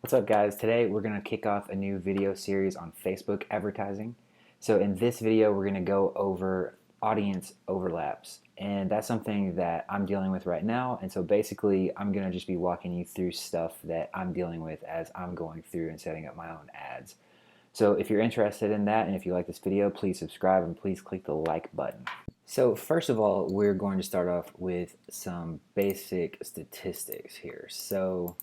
What's up, guys? Today we're going to kick off a new video series on Facebook advertising. So in this video we're going to go over audience overlaps, and that's something that I'm dealing with right now. And so basically I'm going to just be walking you through stuff that I'm dealing with as I'm going through and setting up my own ads. So if you're interested in that and if you like this video, please subscribe and please click the like button. So first of all, we're going to start off with some basic statistics here. So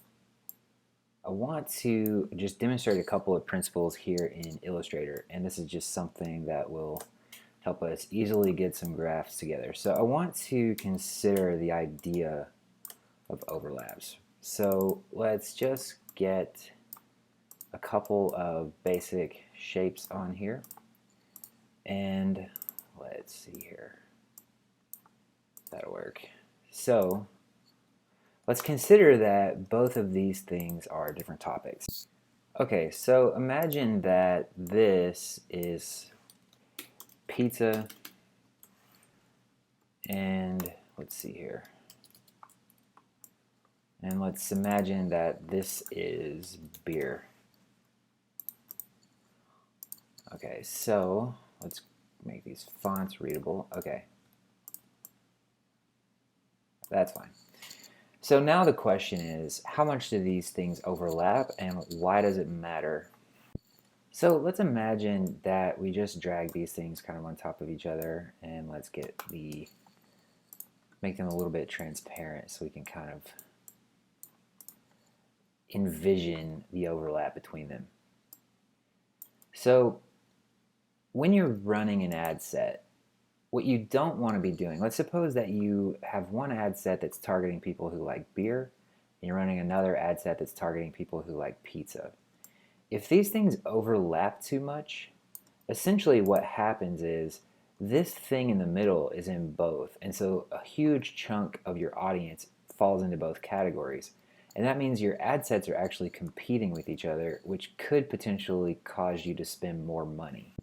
I want to just demonstrate a couple of principles here in Illustrator, and this is just something that will help us easily get some graphs together. So I want to consider the idea of overlaps. So let's just get a couple of basic shapes on here, and let's see here. That'll work. So let's consider that both of these things are different topics. Okay, so imagine that this is pizza, and let's see here. And let's imagine that this is beer. Okay, so let's make these fonts readable. Okay, that's fine. So now the question is, how much do these things overlap and why does it matter? So let's imagine that we just drag these things kind of on top of each other, and let's make them a little bit transparent so we can kind of envision the overlap between them. So when you're running an ad set, what you don't want to be doing, let's suppose that you have one ad set that's targeting people who like beer, and you're running another ad set that's targeting people who like pizza. If these things overlap too much, essentially what happens is this thing in the middle is in both, and so a huge chunk of your audience falls into both categories. And that means your ad sets are actually competing with each other, which could potentially cause you to spend more money.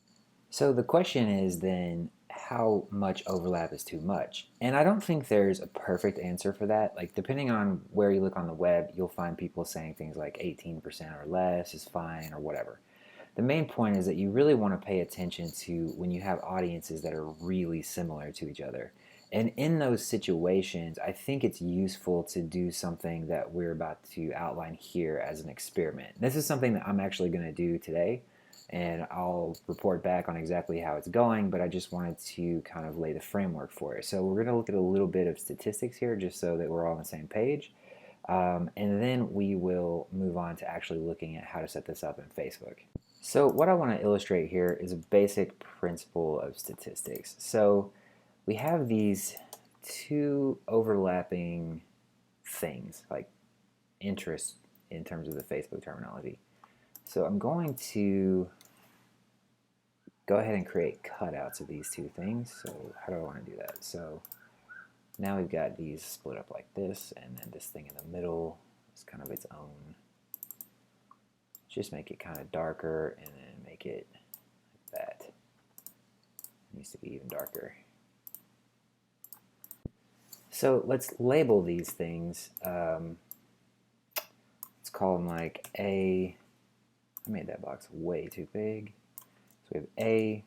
So the question is then, how much overlap is too much? And I don't think there's a perfect answer for that. Like, depending on where you look on the web, you'll find people saying things like 18% or less is fine or whatever. The main point is that you really want to pay attention to when you have audiences that are really similar to each other. And in those situations, I think it's useful to do something that we're about to outline here as an experiment. This is something that I'm actually going to do today, and I'll report back on exactly how it's going, but I just wanted to kind of lay the framework for it. So we're going to look at a little bit of statistics here just so that we're all on the same page. And then we will move on to actually looking at how to set this up in Facebook. So what I want to illustrate here is a basic principle of statistics. So we have these two overlapping things, like interests in terms of the Facebook terminology. So I'm going to go ahead and create cutouts of these two things. So how do I want to do that? So now we've got these split up like this, and then this thing in the middle is kind of its own. Just make it kind of darker, and then make it like that. It needs to be even darker. So let's label these things. Let's call them like A. I made that box way too big. So we have A,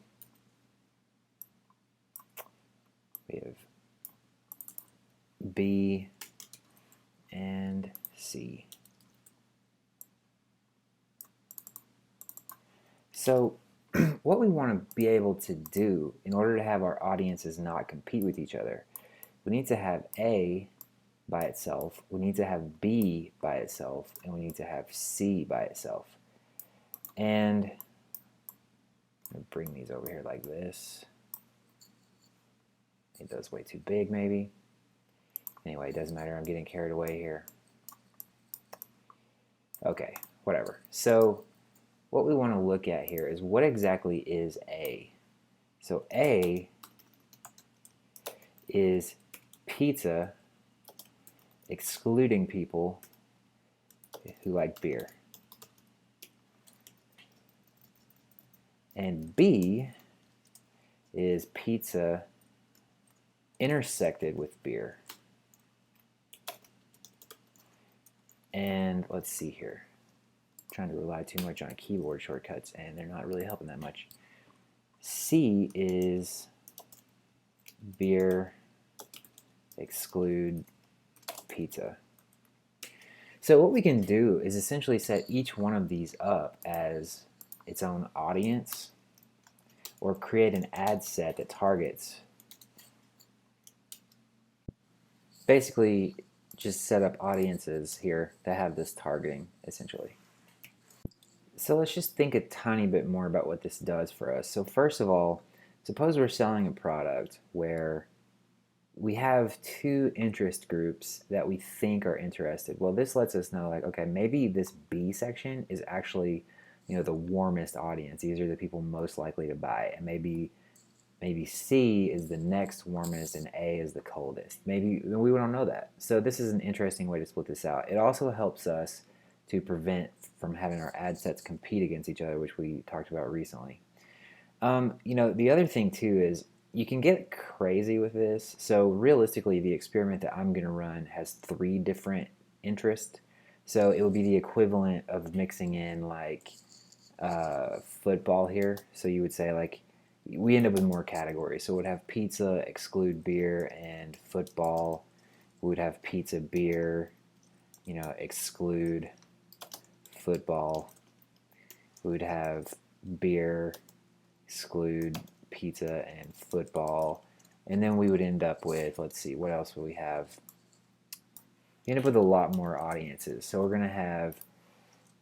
we have B, and C. So what we want to be able to do in order to have our audiences not compete with each other, we need to have A by itself, we need to have B by itself, and we need to have C by itself. And I'm going to bring these over here like this. I think that's way too big maybe. Anyway, it doesn't matter, I'm getting carried away here. Okay, whatever. So what we want to look at here is what exactly is A. So A is pizza excluding people who like beer. And B is pizza intersected with beer. And let's see here. trying to rely too much on keyboard shortcuts, and they're not really helping that much. C is beer, exclude pizza. So what we can do is essentially set each one of these up as its own audience, or create an ad set that targets. Basically, just set up audiences here that have this targeting, essentially. So let's just think a tiny bit more about what this does for us. So first of all, suppose we're selling a product where we have two interest groups that we think are interested. Well, this lets us know, like, okay, maybe this B section is actually, the warmest audience. These are the people most likely to buy, and maybe C is the next warmest and A is the coldest. Maybe we don't know that. So this is an interesting way to split this out. It also helps us to prevent from having our ad sets compete against each other, which we talked about recently. The other thing too is you can get crazy with this. So realistically, the experiment that I'm going to run has 3 different interests. So it will be the equivalent of mixing in like football here. So you would say like we end up with more categories. So we'd have pizza, exclude beer, and football. We would have pizza, beer, exclude football. We would have beer, exclude pizza, and football. And then we would end up with, let's see, what else would we have? We end up with a lot more audiences. So we're going to have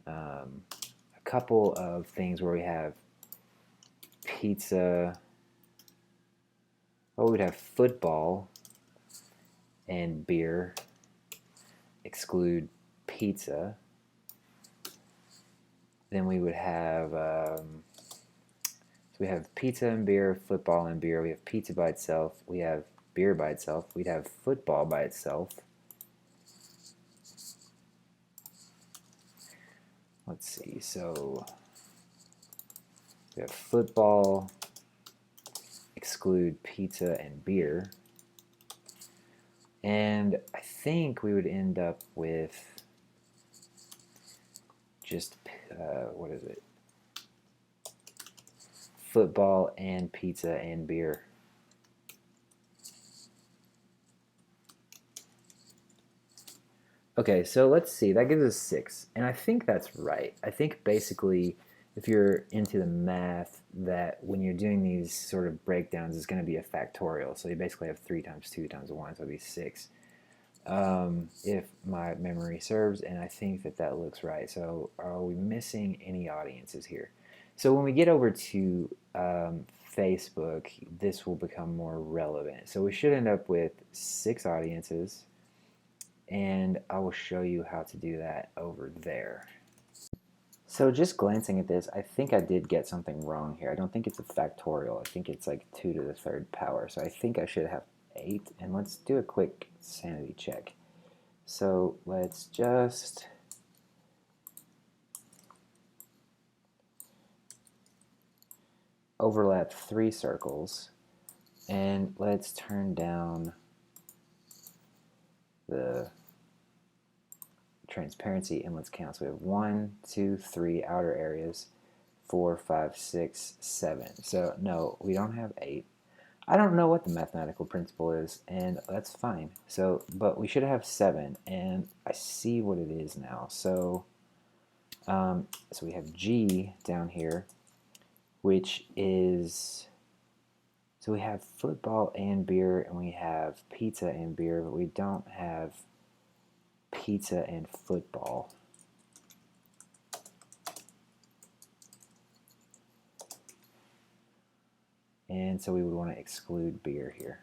a couple of things where we have pizza. We'd have football and beer, exclude pizza. Then we would have, so we have pizza and beer, football and beer. We have pizza by itself. We have beer by itself. We'd have football by itself. Let's see, so we have football, exclude pizza and beer. And I think we would end up with just, what is it? Football and pizza and beer. Okay, so let's see, that gives us 6, and I think that's right. I think basically, if you're into the math, that when you're doing these sort of breakdowns, it's going to be a factorial. So you basically have 3 times 2 times 1, so it'll be 6. If my memory serves, and I think that looks right. So are we missing any audiences here? So when we get over to Facebook, this will become more relevant. So we should end up with 6 audiences, and I will show you how to do that over there. So just glancing at this, I think I did get something wrong here. I don't think it's a factorial. I think it's like 2 to the 3rd power. So I think I should have 8. And let's do a quick sanity check. So let's just overlap 3 circles. And let's turn down the transparency, and let's count. So we have 1, 2, 3 outer areas, 4, 5, 6, 7. So no, we don't have 8. I don't know what the mathematical principle is, and that's fine. So, but we should have 7, and I see what it is now. So, so we have G down here, which is, so we have football and beer, and we have pizza and beer, but we don't have pizza and football. And so we would want to exclude beer here.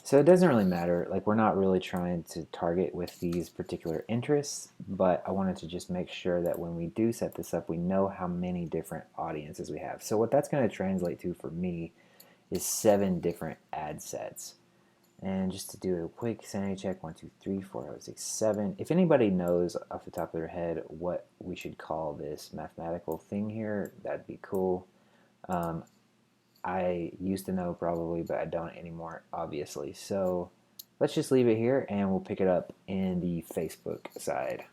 So it doesn't really matter, like we're not really trying to target with these particular interests, but I wanted to just make sure that when we do set this up, we know how many different audiences we have. So what that's going to translate to for me is 7 different ad sets. And just to do a quick sanity check, 1, 2, 3, 4, 5, 6, 7. If anybody knows off the top of their head what we should call this mathematical thing here, that'd be cool. I used to know probably, but I don't anymore, obviously. So let's just leave it here and we'll pick it up in the Facebook side.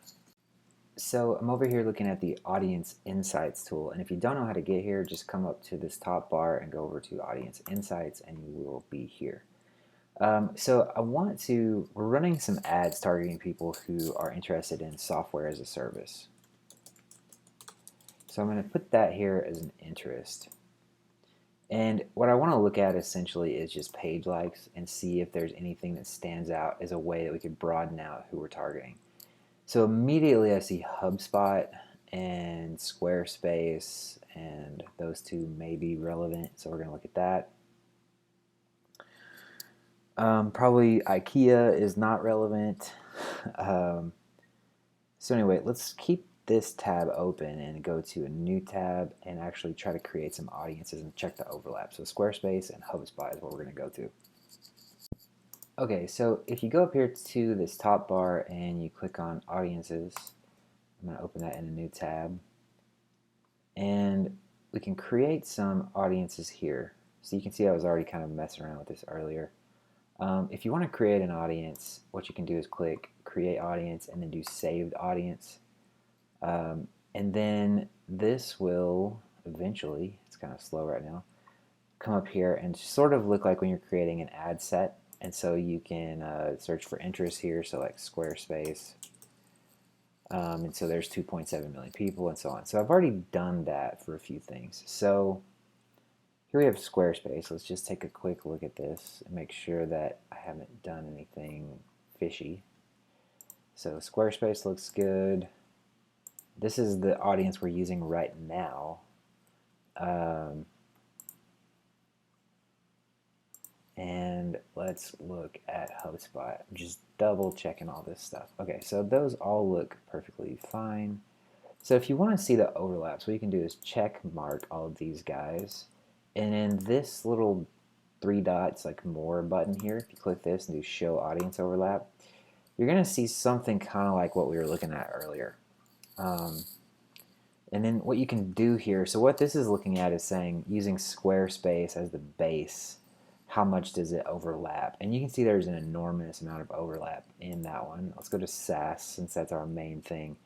So I'm over here looking at the Audience Insights tool, and if you don't know how to get here, just come up to this top bar and go over to Audience Insights and you will be here. So we're running some ads targeting people who are interested in software as a service. So I'm going to put that here as an interest. And what I want to look at essentially is just page likes and see if there's anything that stands out as a way that we could broaden out who we're targeting. So immediately I see HubSpot and Squarespace, and those two may be relevant, so we're going to look at that. Probably IKEA is not relevant. So anyway, let's keep this tab open and go to a new tab and actually try to create some audiences and check the overlap. So Squarespace and HubSpot is what we're going to go to. Okay, so if you go up here to this top bar and you click on audiences, I'm going to open that in a new tab. And we can create some audiences here. So you can see I was already kind of messing around with this earlier. If you want to create an audience, what you can do is click create audience and then do saved audience. And then this will eventually, it's kind of slow right now, come up here and sort of look like when you're creating an ad set. And so you can search for interests here, so like Squarespace. And so there's 2.7 million people and so on. So I've already done that for a few things. So here we have Squarespace. Let's just take a quick look at this and make sure that I haven't done anything fishy. So Squarespace looks good. This is the audience we're using right now. And let's look at HubSpot. I'm just double checking all this stuff. Okay, so those all look perfectly fine. So if you want to see the overlaps, what you can do is check mark all of these guys. And in this little 3 dots, like more button here, if you click this and do show audience overlap, you're going to see something kind of like what we were looking at earlier. And then what you can do here, so what this is looking at is saying using Squarespace as the base, how much does it overlap? And you can see there's an enormous amount of overlap in that one. Let's go to SaaS since that's our main thing.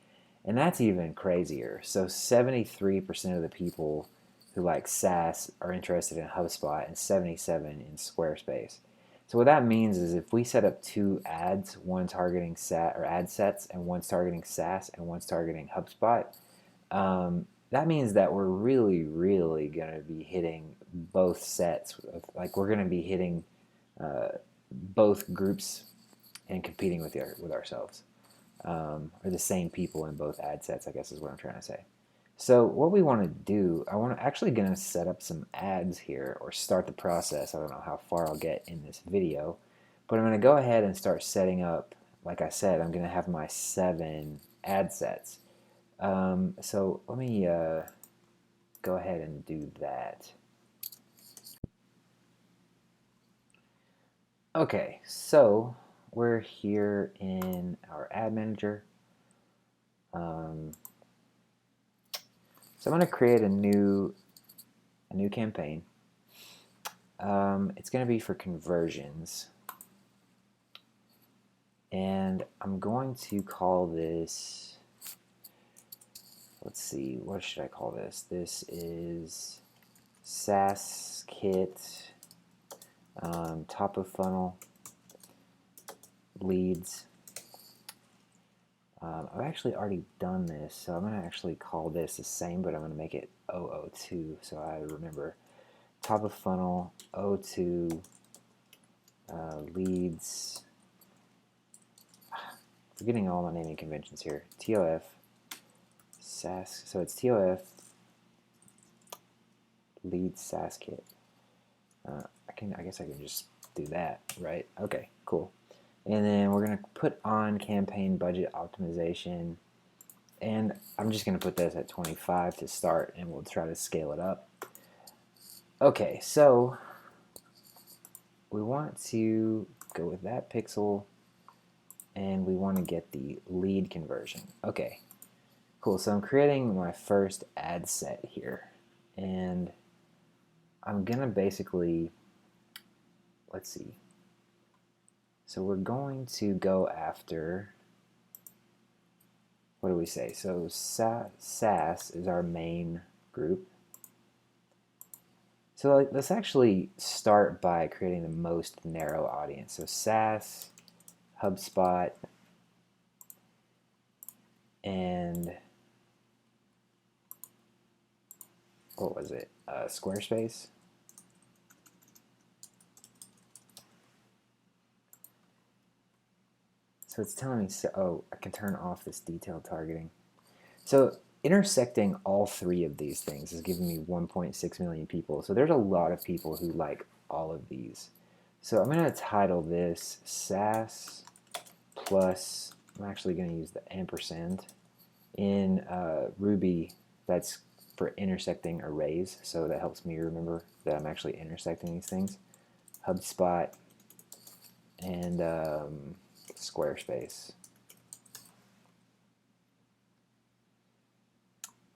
And that's even crazier. So 73% of the people who like SaaS are interested in HubSpot and 77 in Squarespace. So what that means is if we set up 2 ads, one targeting ad sets and one's targeting SaaS and one's targeting HubSpot, that means that we're really, really going to be hitting both sets. Like we're going to be hitting both groups and competing with ourselves, or the same people in both ad sets, I guess is what I'm trying to say. So what we want to do, I'm actually going to set up some ads here or start the process. I don't know how far I'll get in this video, but I'm going to go ahead and start setting up, like I said, I'm going to have my 7 ad sets. So let me go ahead and do that. Okay, so we're here in our ad manager. So I'm going to create a new campaign. It's going to be for conversions, and I'm going to call this. Let's see, what should I call this? This is SaaS Kit, top of funnel leads. I've actually already done this, so I'm going to actually call this the same, but I'm going to make it 002 so I remember. Top of funnel 02 leads. Forgetting all my naming conventions here. TOF SaaS. So it's TOF lead SaaS Kit. I guess I can just do that, right? Okay, cool. And then we're going to put on campaign budget optimization, and I'm just going to put this at 25 to start, and we'll try to scale it up. Okay, so we want to go with that pixel, and we want to get the lead conversion. Okay, cool. So I'm creating my first ad set here, and I'm going to basically, let's see. So we're going to go after, what do we say? So SAS is our main group. So let's actually start by creating the most narrow audience. So SAS, HubSpot, and what was it? Squarespace. So it's telling me, oh, I can turn off this detailed targeting. So intersecting all three of these things is giving me 1.6 million people. So there's a lot of people who like all of these. So I'm going to title this SAS plus, I'm actually going to use the ampersand. In Ruby, that's for intersecting arrays, so that helps me remember that I'm actually intersecting these things. HubSpot and Squarespace.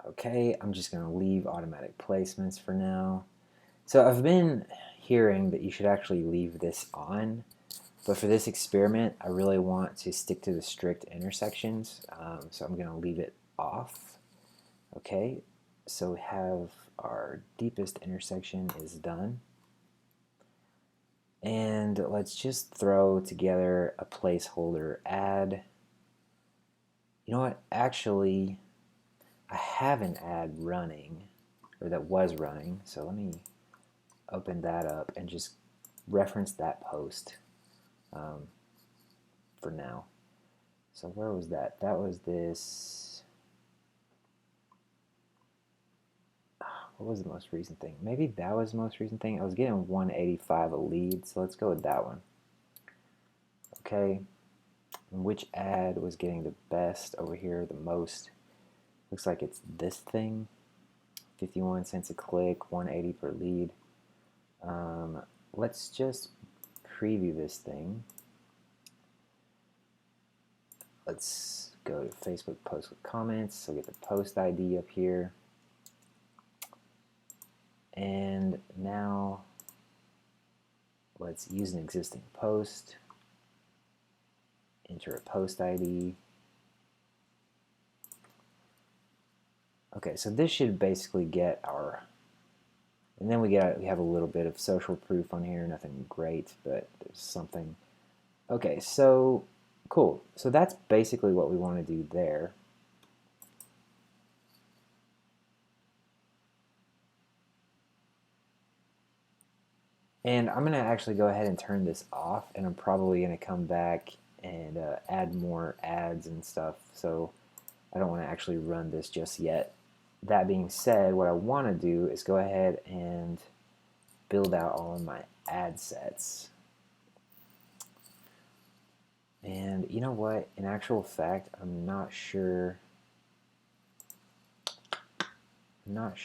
Okay, I'm just going to leave automatic placements for now. So I've been hearing that you should actually leave this on, but for this experiment, I really want to stick to the strict intersections, so I'm going to leave it off. Okay, so we have our deepest intersection is done. And let's just throw together a placeholder ad. You know what? Actually, I have an ad running, or that was running. So let me open that up and just reference that post for now. So where was that? That was this. What was the most recent thing? Maybe that was the most recent thing. I was getting 185 a lead, so let's go with that one. Okay. Which ad was getting the best over here, the most? Looks like it's this thing. 51 cents a click, 180 per lead. Let's just preview this thing. Let's go to Facebook post with comments. So get the post ID up here. And now let's use an existing post. Enter a post ID. Okay, so this should basically get our, and then we have a little bit of social proof on here, nothing great, but there's something. Okay, so cool. So that's basically what we want to do there. And I'm going to actually go ahead and turn this off, and I'm probably going to come back and add more ads and stuff. So I don't want to actually run this just yet. That being said, what I want to do is go ahead and build out all of my ad sets. And you know what? In actual fact, I'm not sure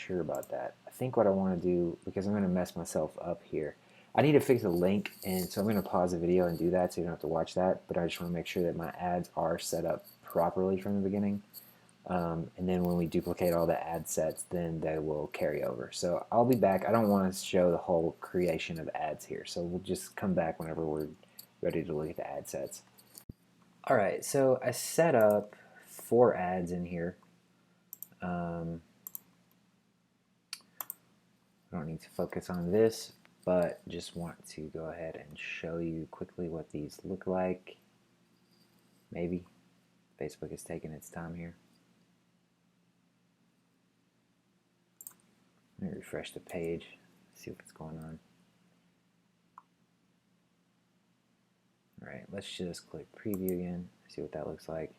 about that. I think what I want to do, because I'm going to mess myself up here, I need to fix a link, and so I'm going to pause the video and do that so you don't have to watch that, but I just want to make sure that my ads are set up properly from the beginning. And then when we duplicate all the ad sets, then they will carry over. So I'll be back. I don't want to show the whole creation of ads here, so we'll just come back whenever we're ready to look at the ad sets. Alright, so I set up 4 ads in here. I don't need to focus on this, but just want to go ahead and show you quickly what these look like. Maybe. Facebook is taking its time here. Let me refresh the page, see what's going on. Alright, let's just click preview again, see what that looks like.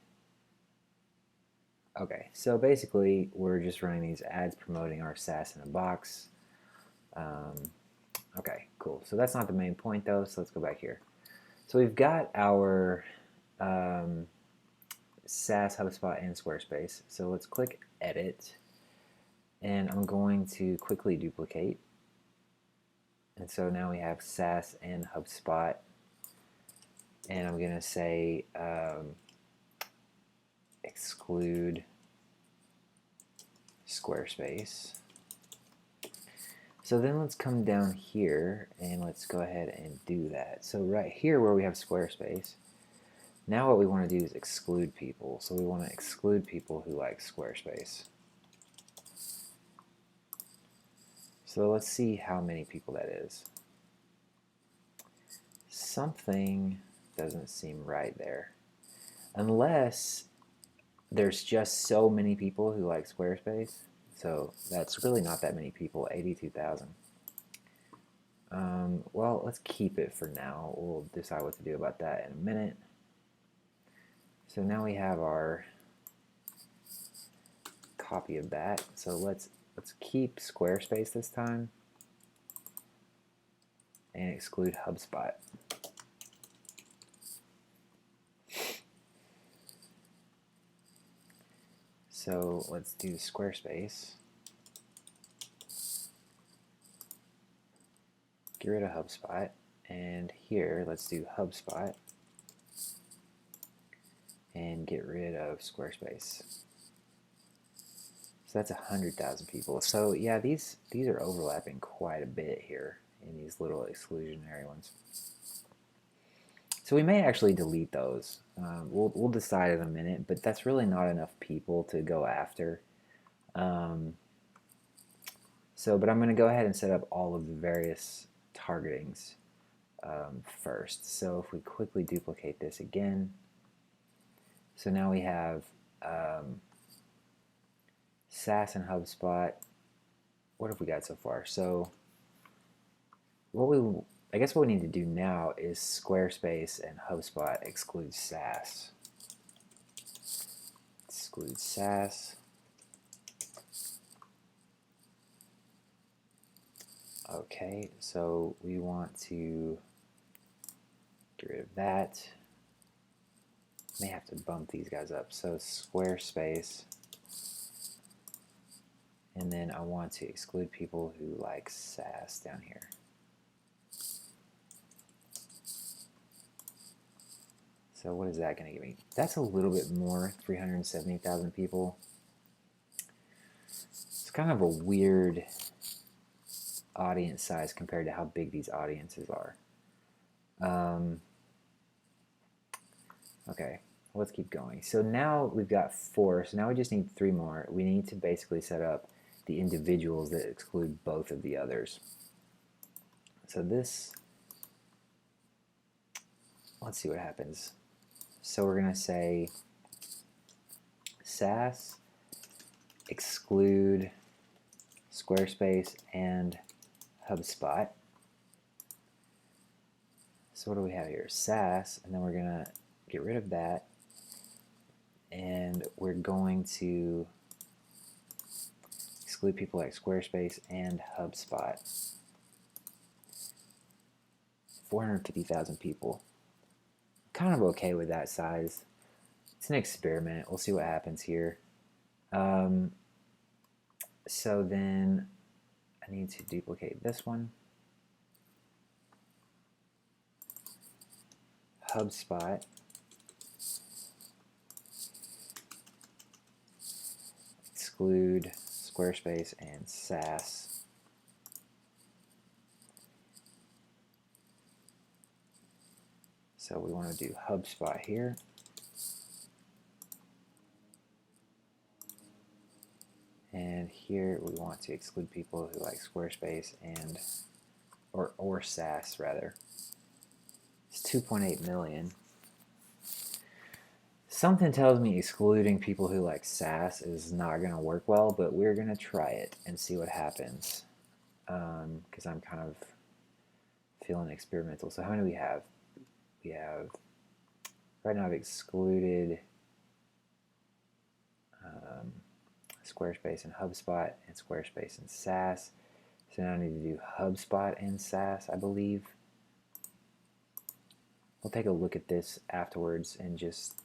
Okay, so basically we're just running these ads promoting our SaaS in a box. Okay, cool. So that's not the main point though, so let's go back here. So we've got our SaaS, HubSpot, and Squarespace. So let's click edit, and I'm going to quickly duplicate. And so now we have SaaS and HubSpot, and I'm going to say exclude Squarespace. So then let's come down here and let's go ahead and do that. So right here where we have Squarespace, now what we want to do is exclude people. So we want to exclude people who like Squarespace. So let's see how many people that is. Something doesn't seem right there. Unless there's just so many people who like Squarespace. So that's really not that many people, 82,000. Well, let's keep it for now. We'll decide what to do about that in a minute. So now we have our copy of that. So let's keep Squarespace this time and exclude HubSpot. So let's do Squarespace. Get rid of HubSpot, and here let's do HubSpot and get rid of Squarespace. So that's 100,000 people. So yeah, these are overlapping quite a bit here in these little exclusionary ones. So we may actually delete those. We'll decide in a minute, but that's really not enough people to go after. But I'm going to go ahead and set up all of the various targetings first. So if we quickly duplicate this again, so now we have SaaS and HubSpot. What have we got so far? So I guess what we need to do now is Squarespace and HubSpot exclude SaaS. Exclude SaaS. Okay, so we want to get rid of that. May have to bump these guys up. So Squarespace, and then I want to exclude people who like SaaS down here. So what is that going to give me? That's a little bit more, 370,000 people. It's kind of a weird audience size compared to how big these audiences are. Okay, let's keep going. So now we've got 4, so now we just need 3 more. We need to basically set up the individuals that exclude both of the others. So this, let's see what happens. So we're going to say SaaS exclude Squarespace and HubSpot. So what do we have here? SaaS, and then we're going to get rid of that, and we're going to exclude people like Squarespace and HubSpot. 450,000 people. Kind of okay with that size. It's an experiment. We'll see what happens here. So then I need to duplicate this one. HubSpot. Exclude Squarespace and SaaS. So we want to do HubSpot here. And here we want to exclude people who like Squarespace and or SaaS rather. It's 2.8 million. Something tells me excluding people who like SaaS is not going to work well, but we're going to try it and see what happens. Because I'm kind of feeling experimental. So how many do we have? We have, right now I've excluded Squarespace and HubSpot and Squarespace and SaaS. So now I need to do HubSpot and SaaS, I believe. We'll take a look at this afterwards and just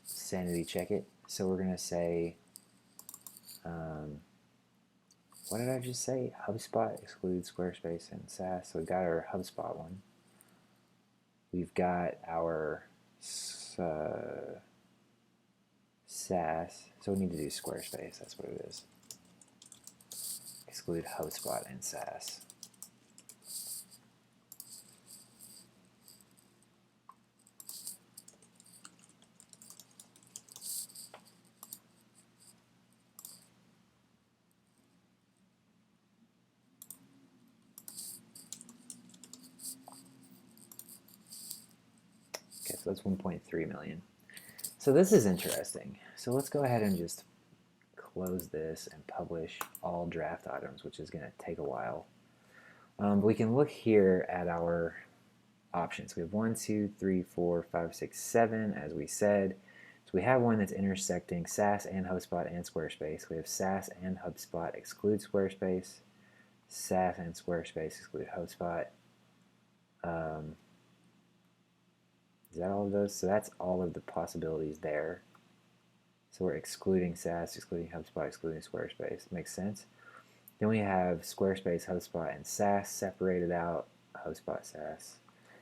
sanity check it. So we're going to say, what did I just say? HubSpot excludes Squarespace and SaaS. So we've got our HubSpot one. We've got our SaaS. So we need to do Squarespace. That's what it is. exclude HubSpot and SaaS. Okay, so that's 1.3 million. So this is interesting. So let's go ahead and just close this and publish all draft items, which is going to take a while. But we can look here at our options. We have 1, 2, 3, 4, 5, 6, 7, as we said. So we have one that's intersecting SaaS and HubSpot and Squarespace. We have SaaS and HubSpot exclude Squarespace. SaaS and Squarespace exclude HubSpot. Is that all of those? So that's all of the possibilities there. So we're excluding SaaS, excluding HubSpot, excluding Squarespace. Makes sense. Then we have Squarespace, HubSpot, and SaaS separated out. HubSpot, SaaS.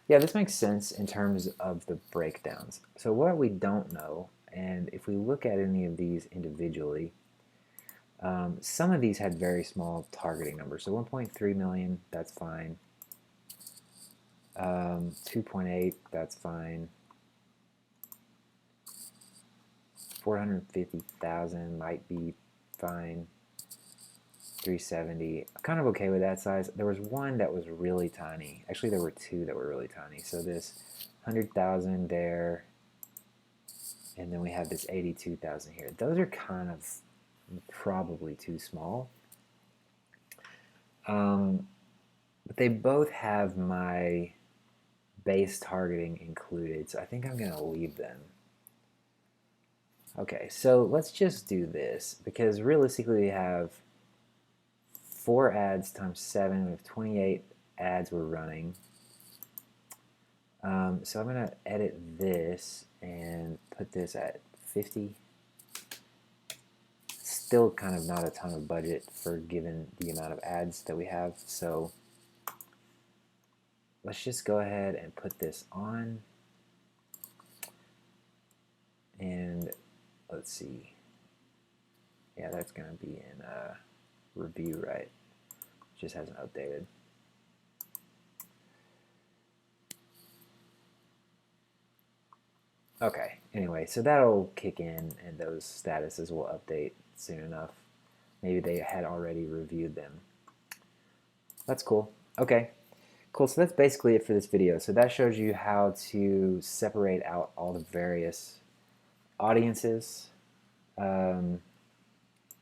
Yeah, this makes sense in terms of the breakdowns. So what we don't know, and if we look at any of these individually, some of these had very small targeting numbers. So 1.3 million, that's fine. 2.8, that's fine. 450,000 might be fine. 370, kind of okay with that size. There was one that was really tiny. Actually, there were two that were really tiny. So this 100,000 there, and then we have this 82,000 here. Those are kind of probably too small. But they both have my base targeting included, so I think I'm going to leave them. Okay, so let's just do this, because realistically we have 4 ads times 7, we have 28 ads we're running. So I'm going to edit this and put this at 50. Still kind of not a ton of budget for given the amount of ads that we have, so let's just go ahead and put this on. And let's see. Yeah, that's going to be in review, right? Just hasn't updated. Okay, anyway, so that'll kick in and those statuses will update soon enough. Maybe they had already reviewed them. That's cool. Okay, cool. So that's basically it for this video. So that shows you how to separate out all the various audiences.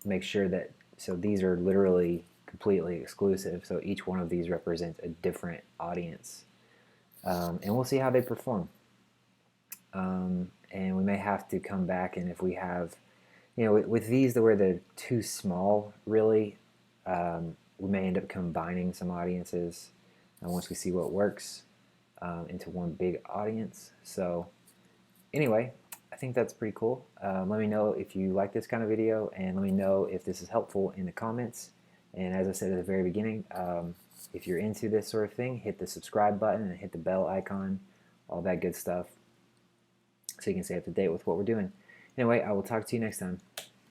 Make sure that, so these are literally completely exclusive, so each one of these represents a different audience, and we'll see how they perform, and we may have to come back, and if we have, you know, with these where they're too small really, we may end up combining some audiences once we see what works into one big audience. So anyway, I think that's pretty cool. Let me know if you like this kind of video, and let me know if this is helpful in the comments. And as I said at the very beginning, if you're into this sort of thing, hit the subscribe button and hit the bell icon, all that good stuff, so you can stay up to date with what we're doing. Anyway, I will talk to you next time.